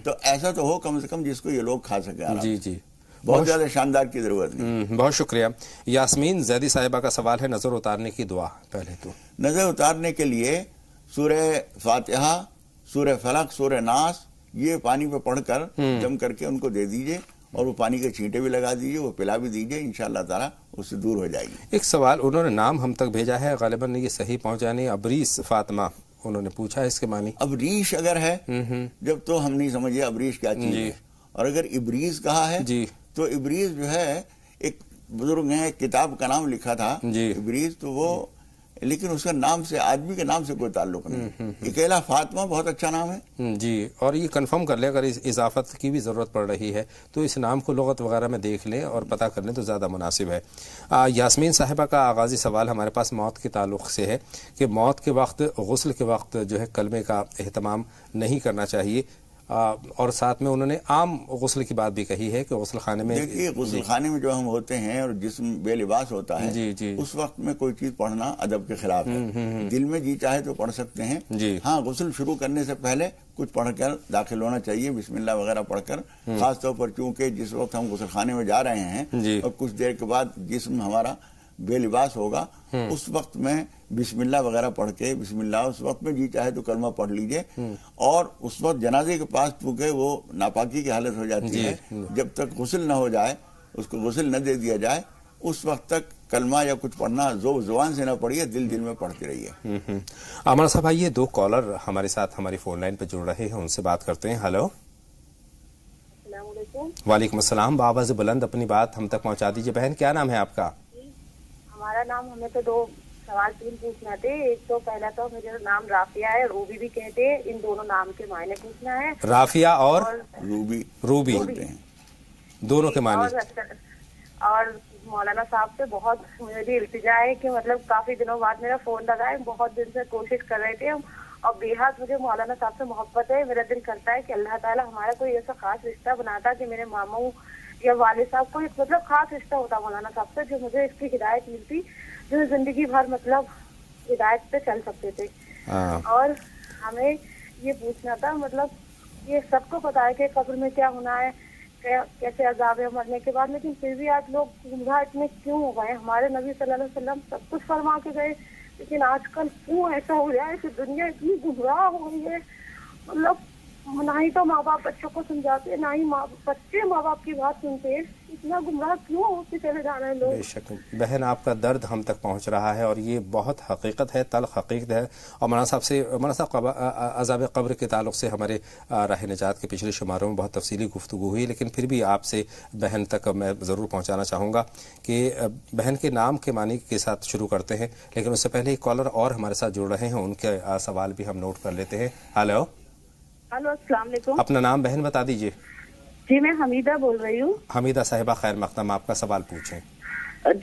تو ایسا تو ہو کم سے کم جس کو یہ لوگ کھا سکیں جی جی. بہت زیادہ شاندار کی ضرورت نہیں. بہت شکریہ. یاسمین زیدی صاحبہ کا سوال ہے، نظر اتارنے کی دعا. پہلے تو نظر اتارنے کے لیے سورہ فاتحہ، سورہ فلق، سورہ ناس یہ پانی پہ پڑھ کر جم کر کے ان کو دے دیجئے، اور وہ پانی کے چھینٹے بھی لگا دیجئے، وہ پلا بھی دیجئے، انشاءاللہ تعالیٰ اس سے دور ہو جائے گی. ایک سوال انہوں نے نام ہم تک بھیجا ہے، غالباً یہ صحیح پہنچا نہیں. ابریش فاطمہ انہوں نے پوچھا ہے، اس کے معنی ابریش اگر ہے جب تو ہم نہیں سمجھے ابریش کیا چیز ہے. اور اگر ابریز کہا ہے جی تو ابریز جو ہے ایک بزرگ ہیں، کتاب کا نام لکھا تھا ابریز، تو وہ لیکن اس کا نام سے، آدمی کے نام سے کوئی تعلق نہیں. اکیلا فاطمہ بہت اچھا نام ہے جی. اور یہ کنفرم کر لیں، اگر اضافت کی بھی ضرورت پڑ رہی ہے تو اس نام کو لغت وغیرہ میں دیکھ لیں اور پتہ کر لیں تو زیادہ مناسب ہے. یاسمین صاحبہ کا آغازی سوال ہمارے پاس موت کے تعلق سے ہے کہ موت کے وقت، غسل کے وقت جو ہے کلمے کا اہتمام نہیں کرنا چاہیے. اور ساتھ میں انہوں نے عام غسل کی بات بھی کہی ہے کہ غسل خانے میں، دیکھیے غسل خانے میں جو ہم ہوتے ہیں اور جسم بے لباس ہوتا ہے، اس وقت میں کوئی چیز پڑھنا ادب کے خلاف ہے. دل میں جی چاہے تو پڑھ سکتے ہیں. ہاں غسل شروع کرنے سے پہلے کچھ پڑھ کر داخل ہونا چاہیے، بسم اللہ وغیرہ پڑھ کر، خاص طور پر چونکہ جس وقت ہم غسل خانے میں جا رہے ہیں اور کچھ دیر کے بعد جسم ہمارا بے لباس ہوگا، اس وقت میں بسم اللہ وغیرہ پڑھ کے، بسم اللہ اس وقت میں جی چاہے تو کلمہ پڑھ لیجئے. اور اس وقت جنازے کے پاس چونکہ وہ ناپاکی کی حالت ہو جاتی ہے، جب تک غسل نہ ہو جائے، اس کو غسل نہ دے دیا جائے، اس وقت تک کلمہ یا کچھ پڑھنا زبان سے نہ پڑھیے، دل میں پڑھتے رہیے. مولانا صاحب آئیے 2 کالر ہمارے ساتھ ہماری فون لائن پہ جڑ رہے ہیں، ان سے بات کرتے ہیں. ہلو. السلام علیکم. وعلیکم السلام. بآواز بلند اپنی بات ہم تک پہنچا دیجیے. بہن کیا نام ہے آپ کا؟ ہمارا نام، ہمیں تو 2 سوال 3 پوچھنا تھے. ایک تو پہلا تو میرا نام رافیہ ہے، روبی بھی کہتے ہیں، ان دونوں نام کے معنی پوچھنا ہے. رافیہ اور روبی دونوں کے معنی. اور مولانا صاحب سے بہت میری التجا ہے کہ مطلب کافی دنوں بعد میرا فون لگا ہے، بہت دن سے کوشش کر رہے تھے ہم، اور بے حد مجھے مولانا صاحب سے محبت ہے. میرا دل کرتا ہے کہ اللہ تعالیٰ ہمارا کوئی ایسا خاص رشتہ بناتا کہ میرے ماموں یا والد صاحب کو ایک مطلب خاص رشتہ ہوتا مولانا صاحب سے، جو مجھے اس کی ہدایت ملتی، جو زندگی بھر مطلب ہدایت پہ چل سکتے تھے. اور ہمیں یہ پوچھنا تھا، مطلب یہ سب کو پتا ہے کہ قبر میں کیا ہونا ہے، کیسے عذاب ہے مرنے کے بعد، لیکن پھر بھی آج لوگ گمراہ اتنے کیوں ہو گئے؟ ہمارے نبی صلی اللہ علیہ وسلم سب کچھ فرما کے گئے، لیکن آج کل کیوں ایسا ہو رہا ہے کہ دنیا اتنی گمراہ ہو رہی ہے؟ مطلب نہ ہی تو ماں باپ بچوں کو سمجھاتے، نہ ہی بچے ماں باپ کی بات سنتے، اتنا گمراہ کیوں ہوتے چلے جا رہے ہیں لوگ؟ بے شک بہن، آپ کا درد ہم تک پہنچ رہا ہے اور یہ بہت حقیقت ہے، تلخ حقیقت ہے. اور مولانا صاحب عذاب قبر کے تعلق سے ہمارے راہ نجات کے پچھلے شماروں میں بہت تفصیلی گفتگو ہوئی، لیکن پھر بھی آپ سے بہن تک میں ضرور پہنچانا چاہوں گا کہ بہن کے نام کے معنی کے ساتھ شروع کرتے ہیں، لیکن اس سے پہلے ایک کالر اور ہمارے ساتھ جڑ رہے ہیں، ان کے سوال بھی ہم نوٹ کر لیتے ہیں. ہلو. السلام علیکم. اپنا نام بہن بتا دیجیے. جی میں حمیدہ بول رہی ہوں. حمیدہ صاحبہ خیر مقدم، آپ کا سوال پوچھیں.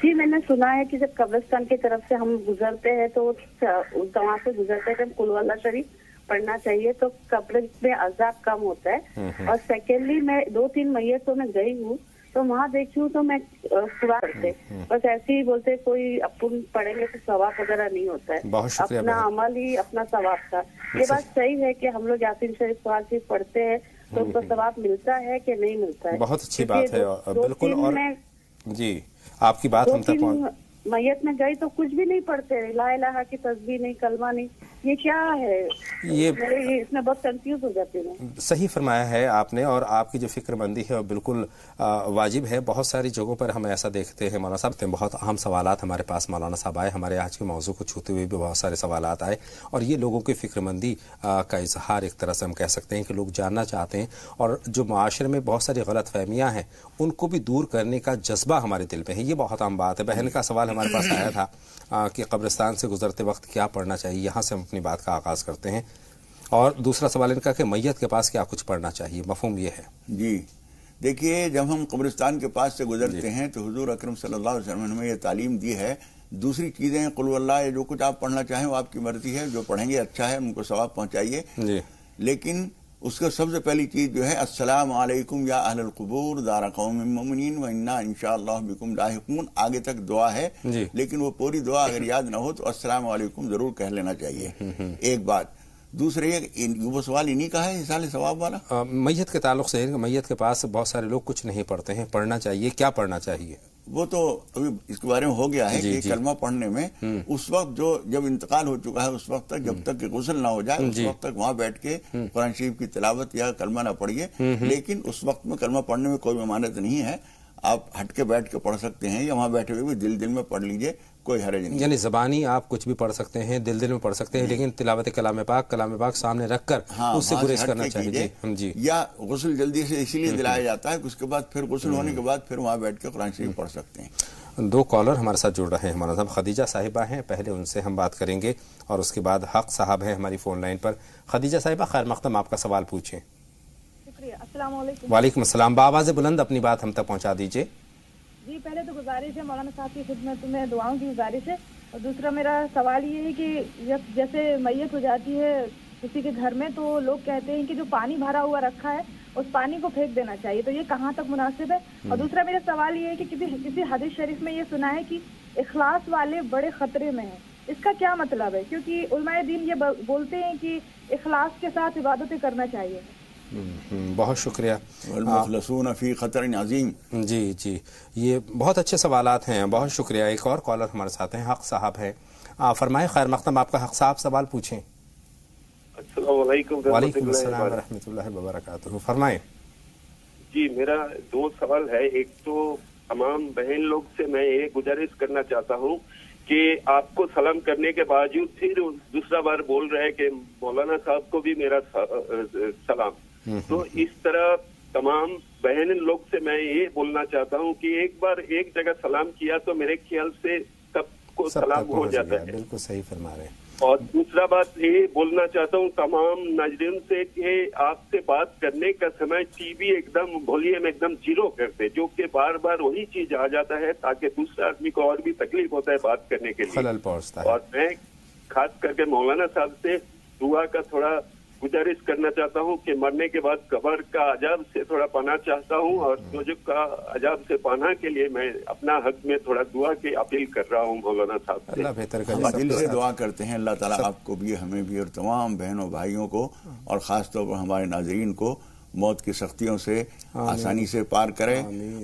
جی میں نے سنا ہے کہ جب قبرستان کی طرف سے ہم گزرتے ہیں تو وہاں سے گزرتے ہیں قل اللہ شریف پڑھنا چاہیے تو قبر میں عذاب کم ہوتا ہے. اور سیکنڈلی میں 2-3 میتوں میں گئی ہوں تو وہاں دیکھی ہوں تو میں سوال کرتے بس ایسے ہی بولتے کوئی اپن پڑھیں گے تو ثواب وغیرہ نہیں ہوتا ہے، اپنا عمل ہی اپنا ثواب تھا. یہ بات صحیح ہے کہ ہم لوگ یاسین شریف سوال شریف پڑھتے ہیں تو اس کو ثواب ملتا ہے کہ نہیں ملتا ہے؟ بہت اچھی بات ہے بالکل. اور جی آپ کی بات ہم تک میت میں گئی تو کچھ بھی نہیں پڑھتے، لا الہ کی تسبیح نہیں، کلمہ نہیں، یہ کیا ہے؟ یہ اس میں بہت کنفیوز ہو جاتے ہیں. صحیح فرمایا ہے آپ نے، اور آپ کی جو فکر مندی ہے وہ بالکل واجب ہے. بہت ساری جگہوں پر ہم ایسا دیکھتے ہیں مولانا صاحب، بہت اہم سوالات ہمارے پاس مولانا صاحب آئے، ہمارے آج کے موضوع کو چھوتے ہوئے بھی بہت سارے سوالات آئے، اور یہ لوگوں کی فکر مندی کا اظہار ایک طرح سے ہم کہہ سکتے ہیں کہ لوگ جاننا چاہتے ہیں، اور جو معاشرے میں بہت ساری غلط فہمیاں ہیں ان کو بھی دور کرنے کا جذبہ ہمارے دل میں ہے. یہ بہت عام بات ہے. بہن کا سوال ہمارے پاس آیا تھا کہ قبرستان سے گزرتے وقت کیا پڑھنا چاہیے، یہاں سے ہم اپنی بات کا آغاز کرتے ہیں. اور دوسرا سوال ان کا کہ میت کے پاس کیا کچھ پڑھنا چاہیے، مفہوم یہ ہے. جی دیکھیے، جب ہم قبرستان کے پاس سے گزرتے ہیں تو حضور اکرم صلی اللہ علیہ وسلم نے ہمیں یہ تعلیم دی ہے. دوسری چیزیں قل اللہ یا جو کچھ آپ پڑھنا چاہیں وہ آپ کی مرضی ہے، جو پڑھیں گے اچھا ہے، ان کو ثواب پہنچائیے. لیکن اس کا سب سے پہلی چیز جو ہے السلام علیکم یا اہل القبور دار قوم مؤمنین و انا انشاءاللہ بکم لاحقون، آگے تک دعا ہے. لیکن وہ پوری دعا اگر یاد نہ ہو تو السلام علیکم ضرور کہہ لینا چاہیے. ایک بات. دوسرے وہ سوال انہی کا ہے اصال ثواب والا. میت کے تعلق سے میت کے پاس بہت سارے لوگ کچھ نہیں پڑھتے ہیں، پڑھنا چاہیے، کیا پڑھنا چاہیے؟ وہ تو ابھی اس کے بارے میں ہو گیا ہے کہ کلمہ پڑھنے میں اس وقت جب انتقال ہو چکا ہے اس وقت تک، جب تک کہ غسل نہ ہو جائے اس وقت تک وہاں بیٹھ کے قرآن شریف کی تلاوت یا کلمہ نہ پڑھیے. لیکن اس وقت میں کلمہ پڑھنے میں کوئی ممانعت نہیں ہے، آپ ہٹ کے بیٹھ کے پڑھ سکتے ہیں یا وہاں بیٹھے ہوئے بھی دل میں پڑھ لیجئے، کوئی حرج نہیں. یعنی زبانی آپ کچھ بھی پڑھ سکتے ہیں، دل میں پڑھ سکتے ہیں، لیکن تلاوت کلام پاک سامنے رکھ کر اس سے گریز کرنا چاہیے. یا غسل جلدی سے اسی لیے دلایا جاتا ہے کہ اس کے بعد پھر غسل ہونے کے بعد پھر وہاں بیٹھ کے قرآن شریف پڑھ سکتے ہیں. 2 کالر ہمارے ساتھ جڑ رہے ہیں مولانا صاحب. خدیجہ صاحبہ ہیں، پہلے ان سے ہم بات کریں گے اور اس کے بعد حق صاحب ہیں ہماری فون لائن پر. خدیجہ صاحبہ خیر مقدم، آپ کا سوال پوچھیں. شکریہ. السلام علیکم. وعلیکم السلام. بآواز بلند اپنی بات ہم تک پہنچا دیجیے. جی پہلے تو گزارش ہے مولانا صاحب کی خدمت میں دعاؤں کی گزارش ہے، اور دوسرا میرا سوال یہ ہے کہ جیسے میت ہو جاتی ہے کسی کے گھر میں تو لوگ کہتے ہیں کہ جو پانی بھرا ہوا رکھا ہے اس پانی کو پھینک دینا چاہیے، تو یہ کہاں تک مناسب ہے؟ اور دوسرا میرا سوال یہ ہے کہ کسی حدیث شریف میں یہ سنا ہے کہ اخلاص والے بڑے خطرے میں ہیں، اس کا کیا مطلب ہے؟ کیونکہ علماء دین یہ بولتے ہیں کہ اخلاص کے ساتھ عبادتیں کرنا چاہیے۔ بہت شکریہ۔ والمخلصون فی خطر عظیم۔ جی یہ بہت اچھے سوالات ہیں، بہت شکریہ۔ ایک اور کالر ہمارے ساتھ ہیں، حق صاحب ہیں، فرمائیں۔ خیر مقدم، آپ کا حق صاحب سوال پوچھیں۔ السلام علیکم۔ وعلیکم السلام ورحمۃ اللہ وبرکاتہ، فرمائیں۔ جی میرا دو سوال ہے۔ ایک تو تمام بہن لوگ سے میں یہ گزارش کرنا چاہتا ہوں کہ آپ کو سلام کرنے کے باوجود پھر دوسرا بار بول رہے کہ مولانا صاحب کو بھی میرا سلام، تو اس طرح تمام بہن لوگ سے میں یہ بولنا چاہتا ہوں کہ ایک بار ایک جگہ سلام کیا تو میرے خیال سے سب کو سلام ہو جاتا ہے۔ بالکل صحیح فرما رہے ہیں۔ اور دوسرا بات یہ بولنا چاہتا ہوں تمام ناظرین سے کہ آپ سے بات کرنے کا سمے ٹی وی ایک دم والیوم ایک دم زیرو کرتے، جو کہ بار بار وہی چیز آ جاتا ہے تاکہ دوسرے آدمی کو اور بھی تکلیف ہوتا ہے بات کرنے کے لیے، خلل پہنچتا ہے۔ اور میں خاص کر کے مولانا صاحب سے دعا کا تھوڑا گزارش کرنا چاہتا ہوں کہ مرنے کے بعد قبر کا عذاب سے تھوڑا پناہ چاہتا ہوں، اور دوزخ کا عذاب سے پناہ کے لیے میں اپنا حق میں تھوڑا دعا کی اپیل کر رہا ہوں مولانا صاحب سے۔ اللہ بہتر کرے۔ ہم دل سے دعا کرتے ہیں اللہ تعالیٰ آپ کو بھی، ہمیں بھی، اور تمام بہنوں بھائیوں کو، اور خاص طور پر ہمارے ناظرین کو موت کی سختیوں سے آسانی سے پار کرے،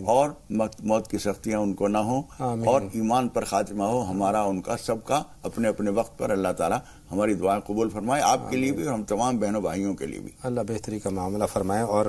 اور موت کی سختیاں ان کو نہ ہوں، اور ایمان پر خاتمہ ہو ہمارا ان کا سب کا اپنے اپنے وقت پر۔ اللہ تعالیٰ ہماری دعائیں قبول فرمائے، آپ کے لیے بھی اور ہم تمام بہنوں بھائیوں کے لیے بھی۔ اللہ بہتری کا معاملہ فرمائے، اور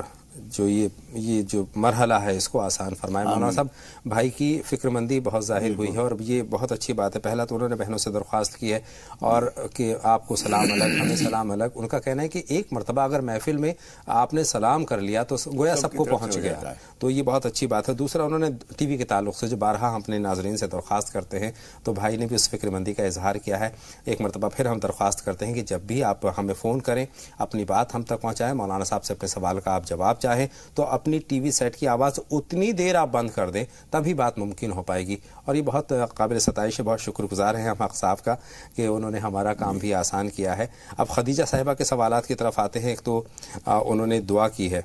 جو یہ جو مرحلہ ہے اس کو آسان فرمائے۔ مولانا صاحب، بھائی کی فکر مندی بہت ظاہر ہوئی ہے، اور یہ بہت اچھی بات ہے۔ پہلا تو انہوں نے بہنوں سے درخواست کی ہے اور کہ آپ کو سلام الگ، ہمیں سلام الگ۔ ان کا کہنا ہے کہ ایک مرتبہ اگر محفل میں آپ نے سلام کر لیا تو گویا سب کو پہنچ گیا، تو یہ بہت اچھی بات ہے۔ دوسرا، انہوں نے ٹی وی کے تعلق سے جو بارہا ہم اپنے ناظرین سے درخواست کرتے ہیں، تو بھائی نے بھی اس فکر مندی کا اظہار کیا ہے۔ ایک مرتبہ پھر ہم درخواست کرتے ہیں کہ جب بھی آپ ہمیں فون کریں، اپنی بات ہم تک پہنچائیں، مولانا صاحب سے اپنے سوال کا آپ جواب چاہیں تو اپنی ٹی وی سیٹ کی آواز اتنی دیر آپ بند کر دیں، تبھی بات ممکن ہو پائے گی۔ اور یہ بہت قابل ستائش ہے، بہت شکر گزار ہیں ہم حق صاحب کا کہ انہوں نے ہمارا کام بھی آسان کیا ہے۔ اب خدیجہ صاحبہ کے سوالات کی طرف آتے ہیں۔ ایک تو انہوں نے دعا کی ہے،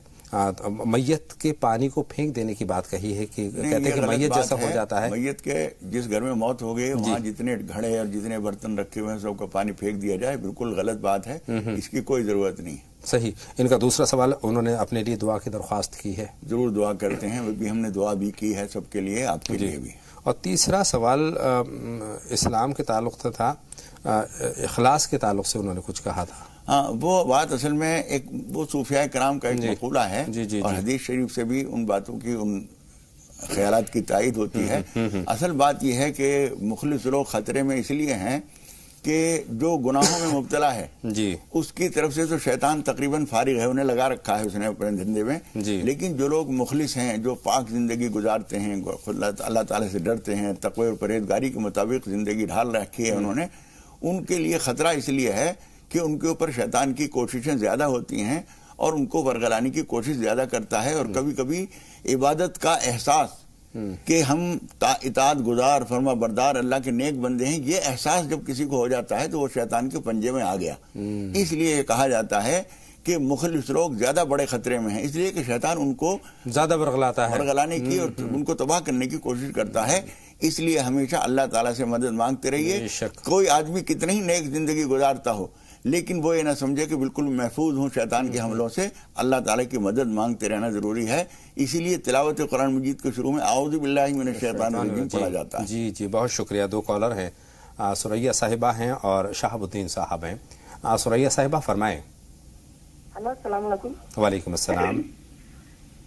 میت کے پانی کو پھینک دینے کی بات کہی ہے کہ کہتے ہیں کہ میت جیسا ہو جاتا ہے۔ میت کے جس گھر میں موت ہو گئی وہاں جتنے گھڑے اور جتنے برتن رکھے ہوئے ہیں سب کا پانی پھینک دیا جائے، بالکل غلط بات ہے، اس کی کوئی ضرورت نہیں۔ صحیح۔ ان کا دوسرا سوال، انہوں نے اپنے لیے دعا کی درخواست کی ہے۔ ضرور دعا کرتے ہیں، وہ بھی ہم نے دعا بھی کی ہے سب کے لیے، آپ کے لیے بھی۔ اور تیسرا سوال اسلام کے تعلق سے تھا، اخلاص کے تعلق سے انہوں نے کچھ کہا تھا۔ ہاں، وہ بات اصل میں ایک وہ صوفیاء کرام کا ایک مقولہ ہے، اور حدیث شریف سے بھی ان باتوں کی، ان خیالات کی تائید ہوتی ہے۔ اصل بات یہ ہے کہ مخلص لوگ خطرے میں اس لیے ہیں کہ جو گناہوں میں مبتلا ہے اس کی طرف سے تو شیطان تقریباً فارغ ہے، انہیں لگا رکھا ہے اس نے اپنے دھندے میں، لیکن جو لوگ مخلص ہیں، جو پاک زندگی گزارتے ہیں، اللہ تعالیٰ سے ڈرتے ہیں، تقوی اور پرہیزگاری کے مطابق زندگی ڈھال رکھی ہے انہوں نے، ان کے لیے خطرہ اس لیے ہے کہ ان کے اوپر شیطان کی کوششیں زیادہ ہوتی ہیں اور ان کو ورگلانے کی کوشش زیادہ کرتا ہے، اور کبھی کبھی عبادت کا احساس کہ ہم اطاعت گزار فرما بردار اللہ کے نیک بندے ہیں، یہ احساس جب کسی کو ہو جاتا ہے تو وہ شیطان کے پنجے میں آ گیا۔ اس لیے یہ کہا جاتا ہے کہ مخلص لوگ زیادہ بڑے خطرے میں ہیں، اس لیے کہ شیطان ان کو زیادہ ورگلاتا ہے، ورگلانے کی اور ان کو تباہ کرنے کی کوشش کرتا ہے۔ اس لیے ہمیشہ اللہ تعالیٰ سے مدد مانگتے رہیے۔ کوئی آدمی کتنی ہی نیک زندگی گزارتا ہو لیکن وہ یہ نہ سمجھے کہ بالکل محفوظ ہوں شیطان کے حملوں سے، اللہ تعالیٰ کی مدد مانگتے رہنا ضروری ہے۔ اسی لیے تلاوت قرآن مجید کے شروع میں اعوذ باللہ من الشیطان الرجیم پڑھا جاتا ہے۔ جی بہت شکریہ۔ دو کالر ہیں، سریا صاحبہ ہیں اور شہاب الدین صاحب ہیں۔ سریا صاحبہ فرمائیں۔ ہلو، السلام علیکم۔ وعلیکم السلام۔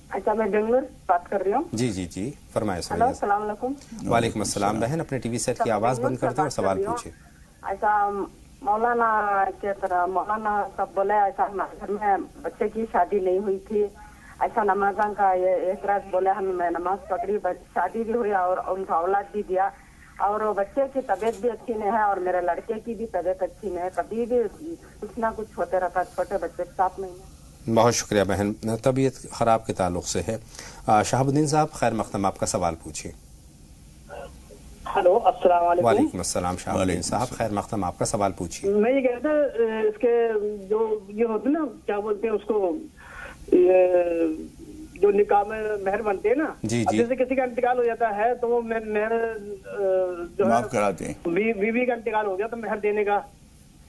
اچھا، میں بنگلور بات کر رہی ہوں۔ جی فرمائیں۔ ہلو، السلام علیکم۔ وعلیکم السلام۔ بہن اپنے ٹی وی سیٹ کی آواز بند کر دیں اور سوال پوچھیں۔ ایسا مولانا کی طرح مولانا سب بولے ایسا ہمارے گھر میں بچے کی شادی نہیں ہوئی تھی، ایسا نمازاں کا ایک رات بولے ہم نماز پکڑی، شادی بھی ہوئی اور ان کا اولاد بھی دیا، اور بچے کی طبیعت بھی اچھی نہیں ہے اور میرے لڑکے کی بھی طبیعت اچھی نہیں ہے، کبھی بھی کچھ نہ کچھ ہوتے رہتا، چھوٹے بچے ساتھ نہیں ہیں۔ بہت شکریہ بہن، طبیعت خراب کے تعلق سے ہے۔ شہاب الدین صاحب، خیر مقدم، آپ کا سوال پوچھیں۔ ہلو السلام علیکم. وعلیکم السلام. شاہ الدین صاحب خیر مقدم, آپ کا سوال پوچھیے. میں یہ کہتا اس کے جو یہ ہوتے نا کیا بولتے ہیں اس کو, جو نکاح میں مہر بنتے ہیں نا, جیسے کسی کا انتقال ہو جاتا ہے تو وہ مہر جو معاف کراتے ہیں, بیوی کا انتقال ہو گیا تو مہر دینے کا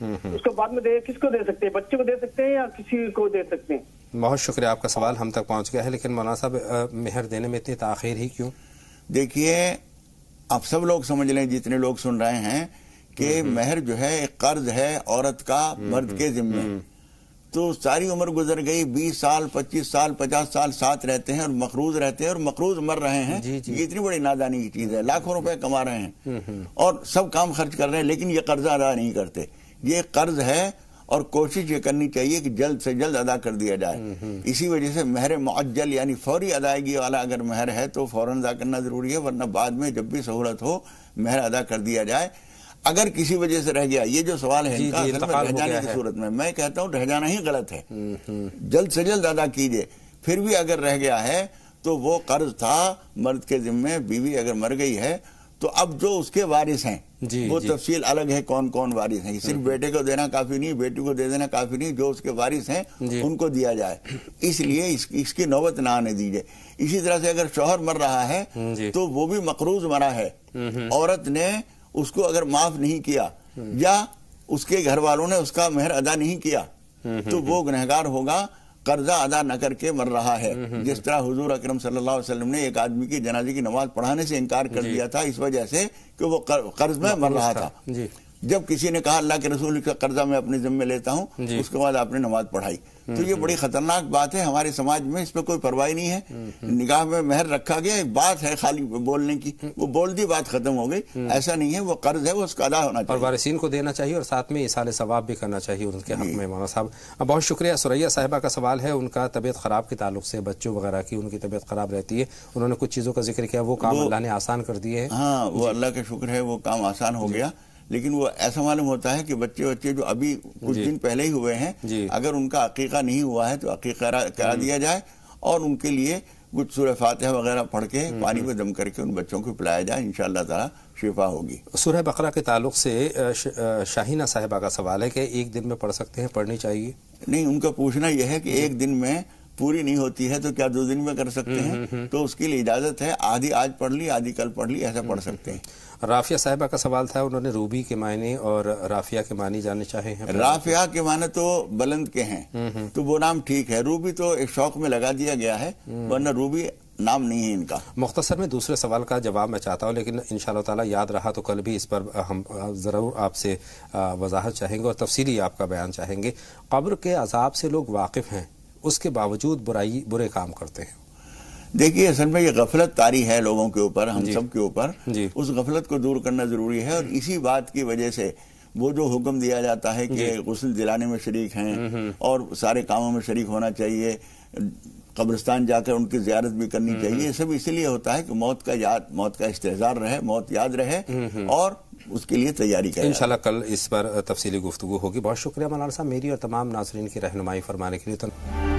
اس کو بعد میں کس کو دے سکتے ہیں, بچے کو دے سکتے ہیں یا کسی کو دے سکتے ہیں؟ بہت شکریہ, آپ کا سوال ہم تک پہنچ گیا ہے, لیکن مولانا صاحب مہر دینے میں اتنی تاخیر ہی کیوں؟ دیکھیے آپ سب لوگ سمجھ لیں, جتنے لوگ سن رہے ہیں, کہ مہر جو ہے ایک قرض ہے عورت کا مرد کے ذمے. تو ساری عمر گزر گئی, 20 سال 25 سال 50 سال ساتھ رہتے ہیں اور مقروض رہتے ہیں اور مقروض مر رہے ہیں. یہ اتنی بڑی نادانی کی چیز ہے, لاکھوں روپے کما رہے ہیں اور سب کام خرچ کر رہے ہیں, لیکن یہ قرضہ ادا نہیں کرتے. یہ قرض ہے اور کوشش یہ کرنی چاہیے کہ جلد سے جلد ادا کر دیا جائے. اسی وجہ سے مہر معجل یعنی فوری ادائیگی والا اگر مہر ہے تو فوراً ادا کرنا ضروری ہے, ورنہ بعد میں جب بھی سہولت ہو مہر ادا کر دیا جائے. اگر کسی وجہ سے رہ گیا, یہ جو سوال ہے ان کا اصل میں رہ جانے کی صورت میں کہتا ہوں رہ جانا ہی غلط ہے, جلد سے جلد ادا کیجئے. پھر بھی اگر رہ گیا ہے تو وہ قرض تھا مرد کے ذمے, بیوی اگر مر گئی ہے تو اب جو اس کے وارث ہیں وہ تفصیل الگ ہے, کون کون وارث ہیں. صرف بیٹے کو دینا کافی نہیں, بیٹی کو دے دینا کافی نہیں, جو اس کے وارث ہیں ان کو دیا جائے. اس لیے اس کی نوبت نہ آنے دیجئے. اسی طرح سے اگر شوہر مر رہا ہے تو وہ بھی مقروض مرا ہے, عورت نے اس کو اگر معاف نہیں کیا یا اس کے گھر والوں نے اس کا مہر ادا نہیں کیا تو وہ گنہگار ہوگا, قرضہ ادا نہ کر کے مر رہا ہے. جس طرح حضور اکرم صلی اللہ علیہ وسلم نے ایک آدمی کی جنازے کی نماز پڑھانے سے انکار کر دیا تھا اس وجہ سے کہ وہ قرض میں مر رہا تھا. جب کسی نے کہا اللہ کے رسول کا قرضہ میں اپنے ذمے لیتا ہوں, اس کے بعد آپ نے نماز پڑھائی. تو یہ بڑی خطرناک بات ہے ہمارے سماج میں, اس پہ کوئی پرواہ نہیں ہے. نگاہ میں مہر رکھا گیا, ایک بات ہے خالی بولنے کی, وہ بول دی بات ختم ہو گئی. ایسا نہیں ہے, وہ قرض ہے, وہ اس کا ادا ہونا چاہیے اور وارثین کو دینا چاہیے اور ساتھ میں ایصال ثواب بھی کرنا چاہیے ان کے حق میں. مولانا صاحب بہت شکریہ. سریا صاحبہ کا سوال ہے, ان کا طبیعت خراب کے تعلق سے, بچوں وغیرہ کی ان کی طبیعت خراب رہتی ہے, انہوں نے کچھ چیزوں کا ذکر کیا, وہ کام اللہ نے آسان کر دیے ہیں. ہاں وہ اللہ کا شکر ہے, وہ کام آسان ہو گیا. لیکن وہ ایسا معلوم ہوتا ہے کہ بچے جو ابھی کچھ دن پہلے ہی ہوئے ہیں, اگر ان کا عقیقہ نہیں ہوا ہے تو عقیقہ کرا دیا جائے اور ان کے لیے کچھ سورہ فاتحہ وغیرہ پڑھ کے پانی میں دم کر کے ان بچوں کو پلایا جائے, انشاءاللہ تعالی شفا ہوگی. سورہ بقرہ کے تعلق سے شاہینہ صاحبہ کا سوال ہے کہ ایک دن میں پڑھ سکتے ہیں, پڑھنی چاہیے؟ نہیں, ان کا پوچھنا یہ ہے کہ ایک دن میں پوری نہیں ہوتی ہے تو کیا 2 دن میں کر سکتے ہیں؟ تو اس کے لیے اجازت ہے, آدھی آج پڑھ لی آدھی کل پڑھ لی, ایسا پڑھ سکتے ہیں. رافیہ صاحبہ کا سوال تھا, انہوں نے روبی کے معنی اور رافیہ کے معنی جاننے چاہے ہیں. رافیہ کے معنی تو بلند کے ہیں, تو وہ نام ٹھیک ہے. روبی تو ایک شوق میں لگا دیا گیا ہے, ورنہ روبی نام نہیں ہے ان کا. مختصر میں دوسرے سوال کا جواب میں چاہتا ہوں, لیکن انشاءاللہ تعالی یاد رہا تو کل بھی اس پر ہم ضرور آپ سے وضاحت چاہیں گے اور تفصیلی آپ کا بیان چاہیں گے. قبر کے عذاب سے لوگ واقف ہیں, اس کے باوجود برے کام کرتے ہیں. دیکھیے اصل میں یہ غفلت طاری ہے لوگوں کے اوپر, ہم سب کے اوپر. اس غفلت کو دور کرنا ضروری ہے, اور اسی بات کی وجہ سے وہ جو حکم دیا جاتا ہے کہ غسل دلانے میں شریک ہیں اور سارے کاموں میں شریک ہونا چاہیے, قبرستان جا کر ان کی زیارت بھی کرنی چاہیے, یہ سب اس لیے ہوتا ہے کہ موت کا استحضار رہے, موت یاد رہے اور اس کے لیے تیاری کریں. انشاءاللہ کل اس پر تفصیلی گفتگو ہوگی. بہت شکریہ مولانا صاحب میری اور تمام ناظرین کی رہنمائی فرمانے کے لیے.